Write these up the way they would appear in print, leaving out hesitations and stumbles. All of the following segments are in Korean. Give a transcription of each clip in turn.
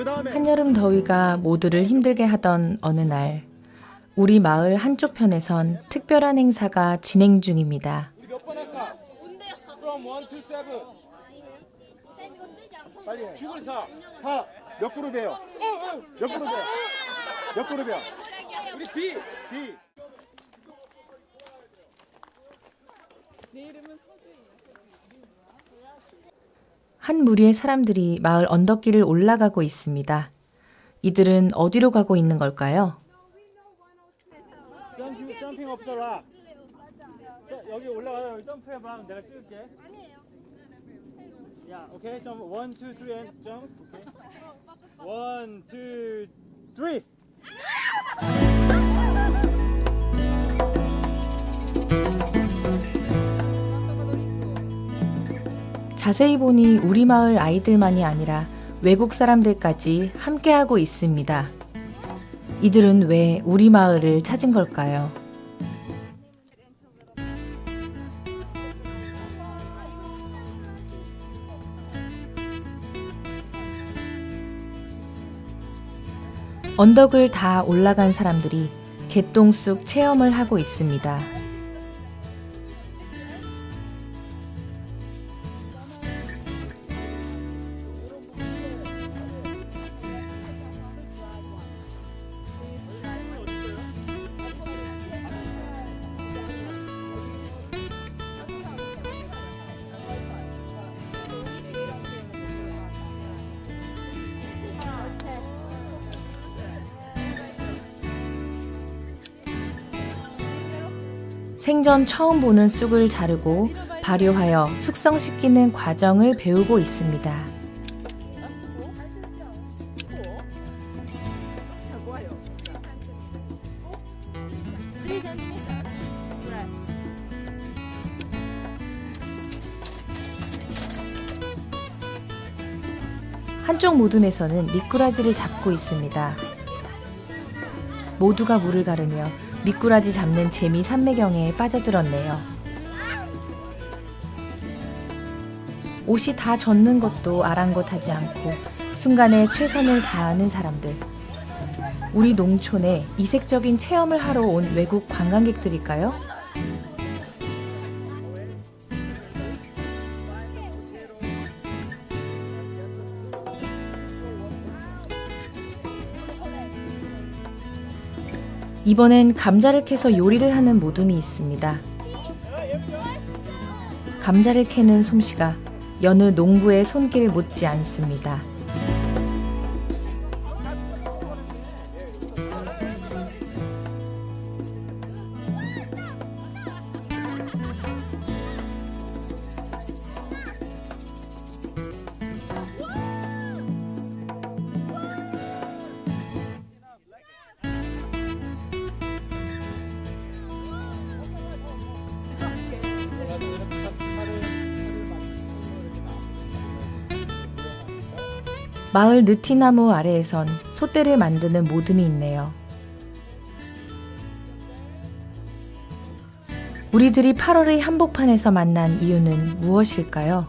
한여름 더위가 모두를 힘들게 하던 어느 날, 우리 마을 한쪽 편에선 특별한 행사가 진행 중입니다. 몇 번 할까? From 1 to 7. 빨리. 죽을 4. 4. 몇 그룹이에요? 몇 그룹이에요? 몇 그룹이야? 우리 B. B. 한 무리의 사람들이 마을 언덕길을 올라가고 있습니다. 이들은 어디로 가고 있는 걸까요? 점핑 업 더 락. 여기 올라가서 여기 점프해봐. 내가 찍을게. 야, 오케이. 점 1, 2, 3 and jump. 오케이. 1, 2, 3. 자세히 보니 우리 마을 아이들만이 아니라 외국 사람들까지 함께하고 있습니다. 이들은 왜 우리 마을을 찾은 걸까요? 언덕을 다 올라간 사람들이 개똥쑥 체험을 하고 있습니다. 생전 처음 보는 쑥을 자르고 발효하여 숙성시키는 과정을 배우고 있습니다. 한쪽 모둠에서는 미꾸라지를 잡고 있습니다. 모두가 물을 가르며 미꾸라지 잡는 재미 삼매경에 빠져들었네요. 옷이 다 젖는 것도 아랑곳하지 않고 순간에 최선을 다하는 사람들. 우리 농촌에 이색적인 체험을 하러 온 외국 관광객들일까요? 이번엔 감자를 캐서 요리를 하는 모둠이 있습니다. 감자를 캐는 솜씨가 여느 농부의 손길 못지 않습니다. 마을 느티나무 아래에선 솥대를 만드는 모둠이 있네요. 우리들이 8월의 한복판에서 만난 이유는 무엇일까요?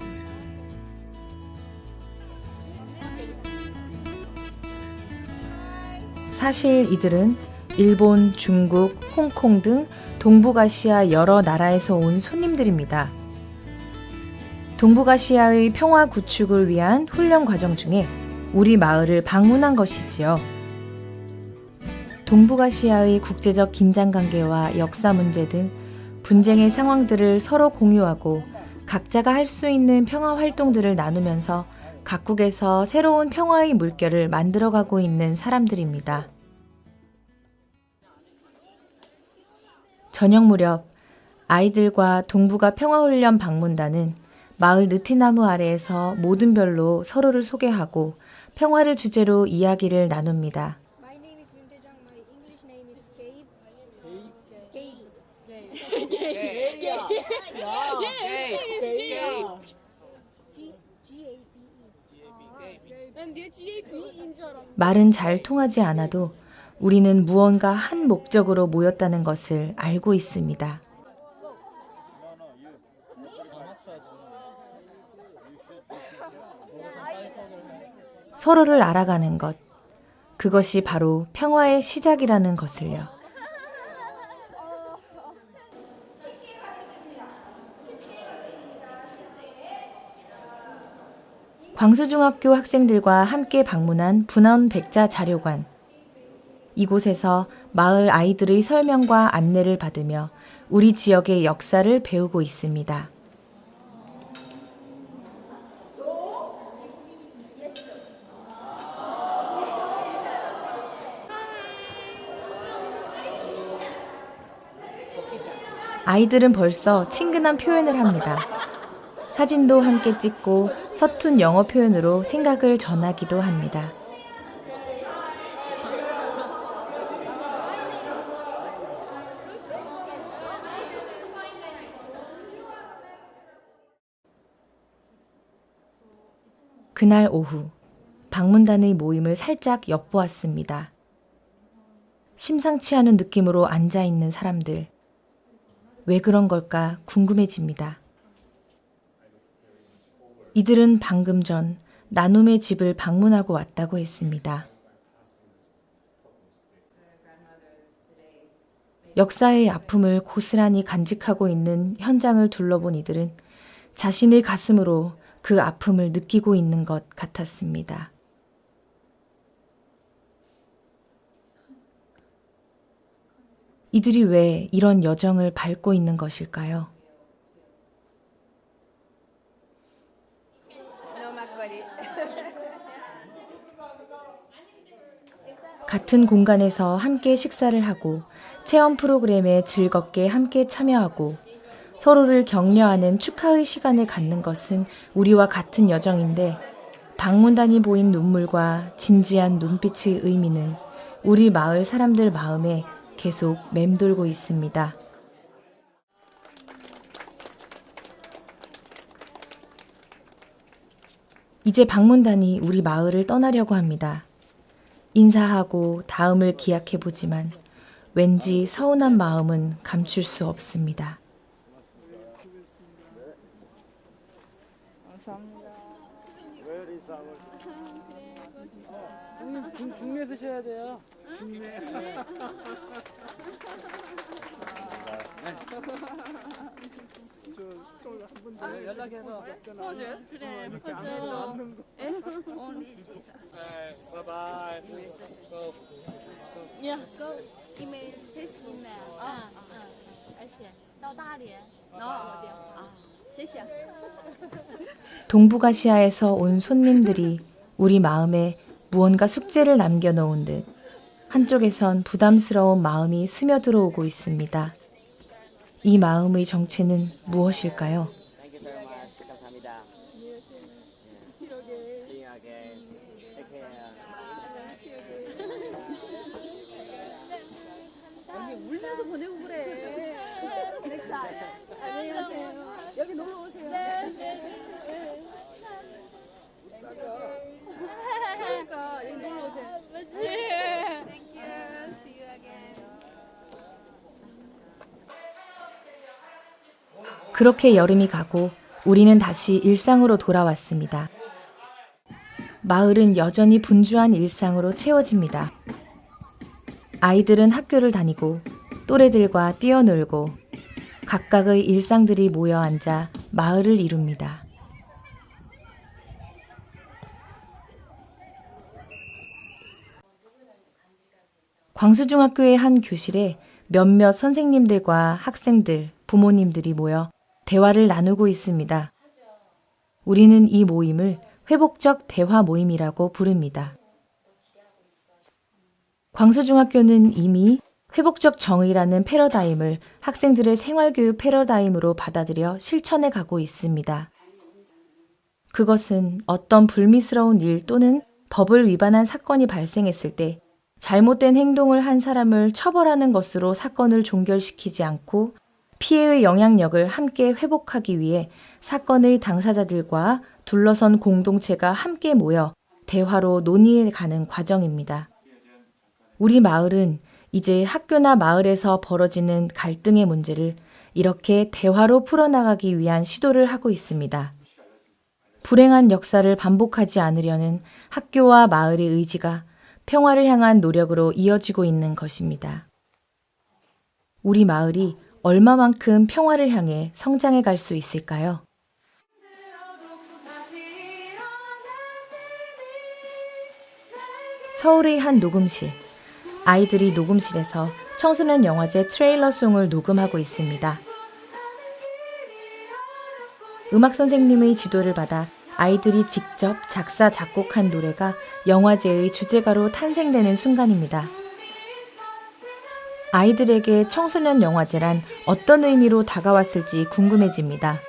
사실 이들은 일본, 중국, 홍콩 등 동북아시아 여러 나라에서 온 손님들입니다. 동북아시아의 평화 구축을 위한 훈련 과정 중에 우리 마을을 방문한 것이지요. 동북아시아의 국제적 긴장관계와 역사 문제 등 분쟁의 상황들을 서로 공유하고 각자가 할 수 있는 평화 활동들을 나누면서 각국에서 새로운 평화의 물결을 만들어가고 있는 사람들입니다. 저녁 무렵 아이들과 동북아 평화훈련 방문단은 마을 느티나무 아래에서 모둠별로 서로를 소개하고 평화를 주제로 이야기를 나눕니다. My name is Yoon Tae-jung. My English name is Gabe. 난 네가 GAB인 줄 알았어. 말은 잘 통하지 않아도 우리는 무언가 한 목적으로 모였다는 것을 알고 있습니다. 서로를 알아가는 것. 그것이 바로 평화의 시작이라는 것을요. 광수중학교 학생들과 함께 방문한 분원백자 자료관. 이곳에서 마을 아이들의 설명과 안내를 받으며 우리 지역의 역사를 배우고 있습니다. 아이들은 벌써 친근한 표현을 합니다. 사진도 함께 찍고 서툰 영어 표현으로 생각을 전하기도 합니다. 그날 오후, 방문단의 모임을 살짝 엿보았습니다. 심상치 않은 느낌으로 앉아있는 사람들. 왜 그런 걸까 궁금해집니다. 이들은 방금 전 나눔의 집을 방문하고 왔다고 했습니다. 역사의 아픔을 고스란히 간직하고 있는 현장을 둘러본 이들은 자신의 가슴으로 그 아픔을 느끼고 있는 것 같았습니다. 이들이 왜 이런 여정을 밟고 있는 것일까요? 같은 공간에서 함께 식사를 하고 체험 프로그램에 즐겁게 함께 참여하고 서로를 격려하는 축하의 시간을 갖는 것은 우리와 같은 여정인데 방문단이 보인 눈물과 진지한 눈빛의 의미는 우리 마을 사람들 마음에 계속 맴돌고 있습니다. 이제 방문단이 우리 마을을 떠나려고 합니다. 인사하고 다음을 기약해보지만 왠지 서운한 마음은 감출 수 없습니다. 형님 중매 쓰셔야 돼요. 중매. 연락해서 퍼즐. 그래, 바이바이. 야, go email, this email. 而且到大连，谢谢。 동북아시아에서 온 손님들이 우리 마음에 무언가 숙제를 남겨놓은 듯 한쪽에선 부담스러운 마음이 스며들어오고 있습니다. 이 마음의 정체는 무엇일까요? 울면서 보내고 그래. 안녕하세요. 여기 놀러 오세요. 그러니까 여기 놀러 오세요. Thank you. See you again. 그렇게 여름이 가고 우리는 다시 일상으로 돌아왔습니다. 마을은 여전히 분주한 일상으로 채워집니다. 아이들은 학교를 다니고 또래들과 뛰어놀고 각각의 일상들이 모여 앉아 마을을 이룹니다. 광수중학교의 한 교실에 몇몇 선생님들과 학생들, 부모님들이 모여 대화를 나누고 있습니다. 우리는 이 모임을 회복적 대화 모임이라고 부릅니다. 광수중학교는 이미 회복적 정의라는 패러다임을 학생들의 생활교육 패러다임으로 받아들여 실천해 가고 있습니다. 그것은 어떤 불미스러운 일 또는 법을 위반한 사건이 발생했을 때 잘못된 행동을 한 사람을 처벌하는 것으로 사건을 종결시키지 않고 피해의 영향력을 함께 회복하기 위해 사건의 당사자들과 둘러선 공동체가 함께 모여 대화로 논의해 가는 과정입니다. 우리 마을은 이제 학교나 마을에서 벌어지는 갈등의 문제를 이렇게 대화로 풀어나가기 위한 시도를 하고 있습니다. 불행한 역사를 반복하지 않으려는 학교와 마을의 의지가 평화를 향한 노력으로 이어지고 있는 것입니다. 우리 마을이 얼마만큼 평화를 향해 성장해 갈 수 있을까요? 서울의 한 녹음실. 아이들이 녹음실에서 청소년 영화제 트레일러송을 녹음하고 있습니다. 음악 선생님의 지도를 받아 아이들이 직접 작사, 작곡한 노래가 영화제의 주제가로 탄생되는 순간입니다. 아이들에게 청소년 영화제란 어떤 의미로 다가왔을지 궁금해집니다.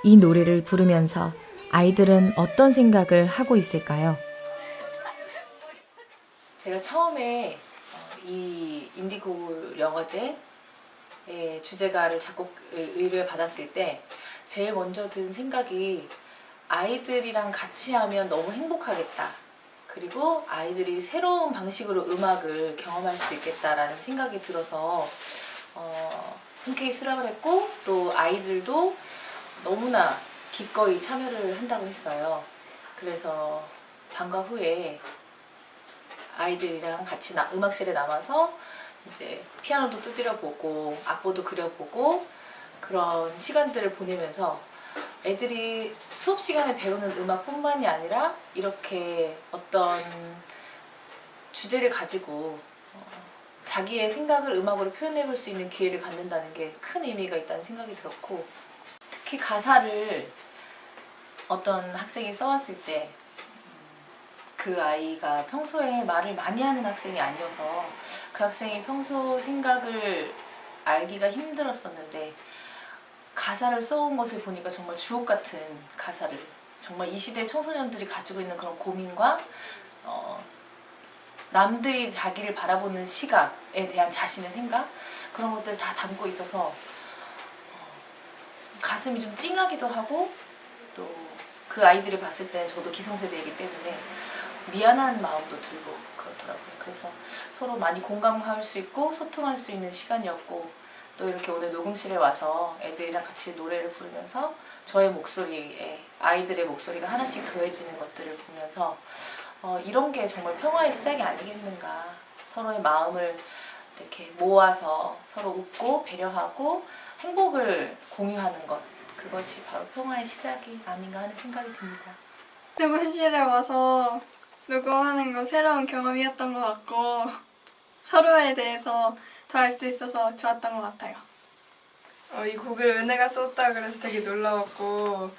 이 노래를 부르면서 아이들은 어떤 생각을 하고 있을까요? 제가 처음에 이 인디고 영화제의 주제가를 작곡을 의뢰받았을 때 제일 먼저 든 생각이 아이들이랑 같이 하면 너무 행복하겠다. 그리고 아이들이 새로운 방식으로 음악을 경험할 수 있겠다라는 생각이 들어서 흔쾌히 수락을 했고 또 아이들도 너무나 기꺼이 참여를 한다고 했어요. 그래서 방과 후에 아이들이랑 같이 음악실에 남아서 이제 피아노도 두드려보고 악보도 그려보고 그런 시간들을 보내면서 애들이 수업 시간에 배우는 음악뿐만이 아니라 이렇게 어떤 주제를 가지고 자기의 생각을 음악으로 표현해볼 수 있는 기회를 갖는다는 게 큰 의미가 있다는 생각이 들었고, 특히 가사를 어떤 학생이 써왔을 때 그 아이가 평소에 말을 많이 하는 학생이 아니어서 그 학생이 평소 생각을 알기가 힘들었었는데 가사를 써온 것을 보니까 정말 주옥 같은 가사를, 정말 이 시대 청소년들이 가지고 있는 그런 고민과 남들이 자기를 바라보는 시각에 대한 자신의 생각, 그런 것들 다 담고 있어서 가슴이 좀 찡하기도 하고 또 그 아이들이 봤을 때 저도 기성세대이기 때문에 미안한 마음도 들고 그렇더라고요. 그래서 서로 많이 공감할 수 있고 소통할 수 있는 시간이었고, 또 이렇게 오늘 녹음실에 와서 애들이랑 같이 노래를 부르면서 저의 목소리에 아이들의 목소리가 하나씩 더해지는 것들을 보면서 이런 게 정말 평화의 시작이 아니겠는가. 서로의 마음을 이렇게 모아서 서로 웃고 배려하고 행복을 공유하는 것, 그것이 바로 평화의 시작이 아닌가 하는 생각이 듭니다. 녹음실에 와서 녹음하는 거 새로운 경험이었던 것 같고 서로에 대해서 더 알 수 있어서 좋았던 것 같아요. 이 곡을 은혜가 썼다 그래서 되게 놀라웠고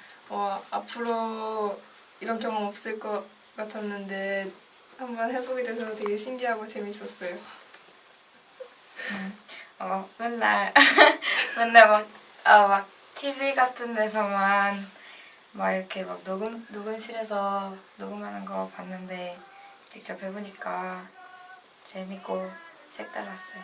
앞으로 이런 경험 없을 것 같았는데 한번 해보게 돼서 되게 신기하고 재밌었어요. 맨날 맨날 막 TV 같은 데서만 막 이렇게 막 녹음실에서 녹음하는 거 봤는데 직접 해보니까 재밌고 색달랐어요.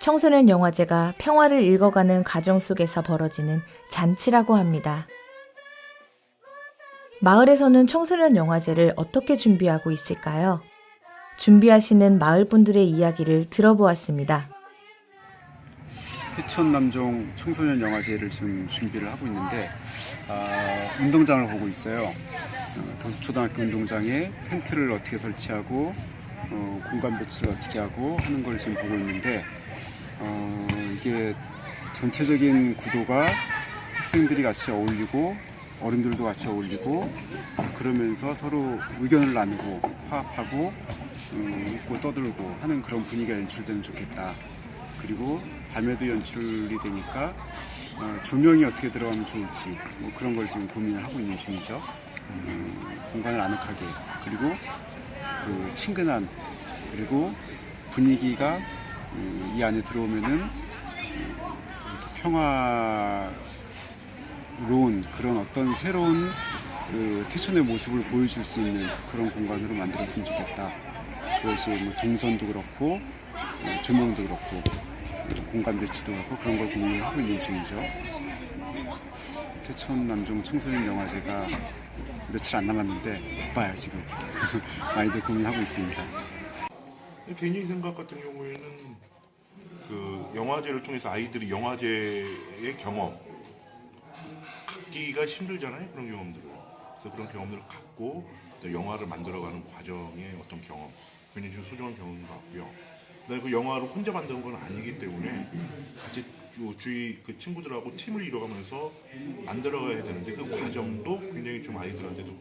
청소년 영화제가 평화를 읽어가는 과정 속에서 벌어지는 잔치라고 합니다. 마을에서는 청소년 영화제를 어떻게 준비하고 있을까요? 준비하시는 마을 분들의 이야기를 들어보았습니다. 태촌남종 청소년 영화제를 지금 준비를 하고 있는데 운동장을 보고 있어요. 도수초등학교 운동장에 텐트를 어떻게 설치하고 공간 배치를 어떻게 하고 하는 걸 지금 보고 있는데 이게 전체적인 구도가 학생들이 같이 어울리고 어른들도 같이 어울리고 그러면서 서로 의견을 나누고 화합하고 웃고 떠들고 하는 그런 분위기가 연출되면 좋겠다. 그리고 밤에도 연출이 되니까 조명이 어떻게 들어가면 좋을지 뭐 그런 걸 지금 고민을 하고 있는 중이죠. 공간을 아늑하게, 그리고 그 친근한, 그리고 분위기가 이 안에 들어오면은 평화로운 그런 어떤 새로운 그 태촌의 모습을 보여줄 수 있는 그런 공간으로 만들었으면 좋겠다. 그것이 뭐 동선도 그렇고 조명도 그렇고 공간 배치도 그렇고 그런 걸 고민하고 있는 중이죠. 태촌남종 청소년 영화제가 며칠 안 남았는데 바빠요 지금. 많이들 고민하고 있습니다. 개인적인 생각 같은 경우에는 그 영화제를 통해서 아이들이 영화제의 경험, 잊기가 힘들잖아요, 그런 경험들을. 그래서 그런 경험들을 갖고 또 영화를 만들어가는 과정의 어떤 경험, 굉장히 좀 소중한 경험인 것 같고요. 그다음에 그 영화를 혼자 만든 건 아니기 때문에 같이 주위 그 친구들하고 팀을 이뤄가면서 만들어가야 되는데 그 과정도 굉장히 좀 아이들한테도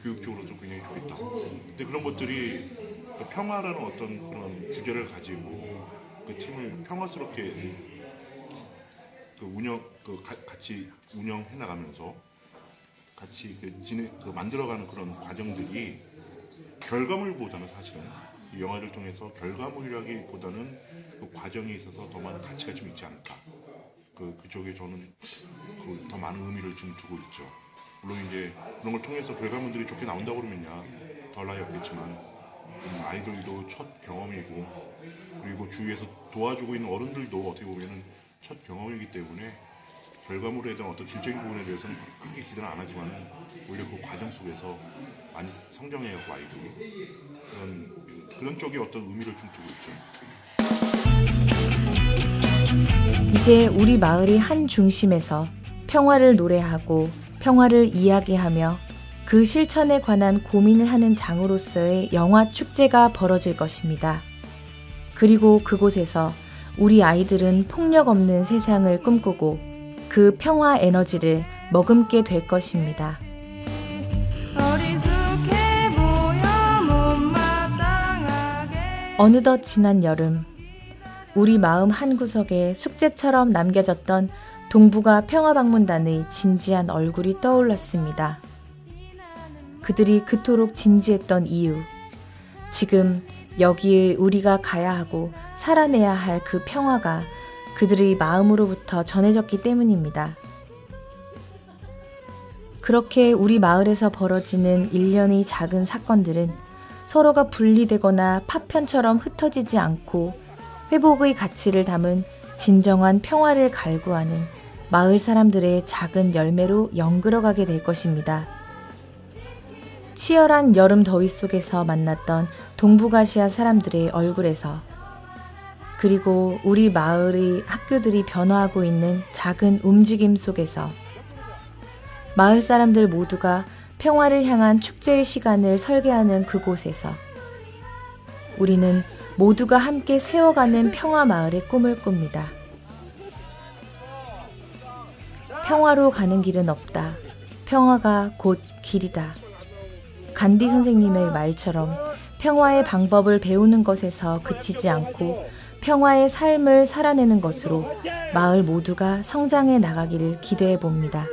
교육적으로 좀 굉장히 좋겠다. 근데 그런 것들이 그 평화라는 어떤 그런 주제를 가지고 그 팀을 평화스럽게 같이 운영해 나가면서 같이 만들어가는 그런 과정들이 결과물보다는 사실은 이 영화를 통해서 결과물이라기보다는 그 과정에 있어서 더 많은 가치가 좀 있지 않을까. 그쪽에 저는 더 많은 의미를 좀 두고 있죠. 물론 이제 그런 걸 통해서 결과물들이 좋게 나온다고 그러면야 덜 나위 없겠지만 아이들도 첫 경험이고 그리고 주위에서 도와주고 있는 어른들도 어떻게 보면은 첫 경험이기 때문에 결과물에 대한 어떤 질적인 부분에 대해서는 크게 기대는 안 하지만 오히려 그 과정 속에서 많이 성장해가고 아이들이 그런 쪽에 어떤 의미를 좀 두고 있죠. 이제 우리 마을이 한 중심에서 평화를 노래하고 평화를 이야기하며 그 실천에 관한 고민을 하는 장으로서의 영화 축제가 벌어질 것입니다. 그리고 그곳에서 우리 아이들은 폭력 없는 세상을 꿈꾸고 그 평화 에너지를 머금게 될 것입니다. 어느덧 지난 여름, 우리 마음 한구석에 숙제처럼 남겨졌던 동북아 평화방문단의 진지한 얼굴이 떠올랐습니다. 그들이 그토록 진지했던 이유, 지금 여기에 우리가 가야 하고 살아내야 할 그 평화가 그들의 마음으로부터 전해졌기 때문입니다. 그렇게 우리 마을에서 벌어지는 일련의 작은 사건들은 서로가 분리되거나 파편처럼 흩어지지 않고 회복의 가치를 담은 진정한 평화를 갈구하는 마을 사람들의 작은 열매로 연결어가게 될 것입니다. 치열한 여름 더위 속에서 만났던 동북아시아 사람들의 얼굴에서 그리고 우리 마을의 학교들이 변화하고 있는 작은 움직임 속에서 마을 사람들 모두가 평화를 향한 축제의 시간을 설계하는 그곳에서 우리는 모두가 함께 세워가는 평화 마을의 꿈을 꿉니다. 평화로 가는 길은 없다. 평화가 곧 길이다. 간디 선생님의 말처럼 평화의 방법을 배우는 것에서 그치지 않고 평화의 삶을 살아내는 것으로 마을 모두가 성장해 나가기를 기대해 봅니다.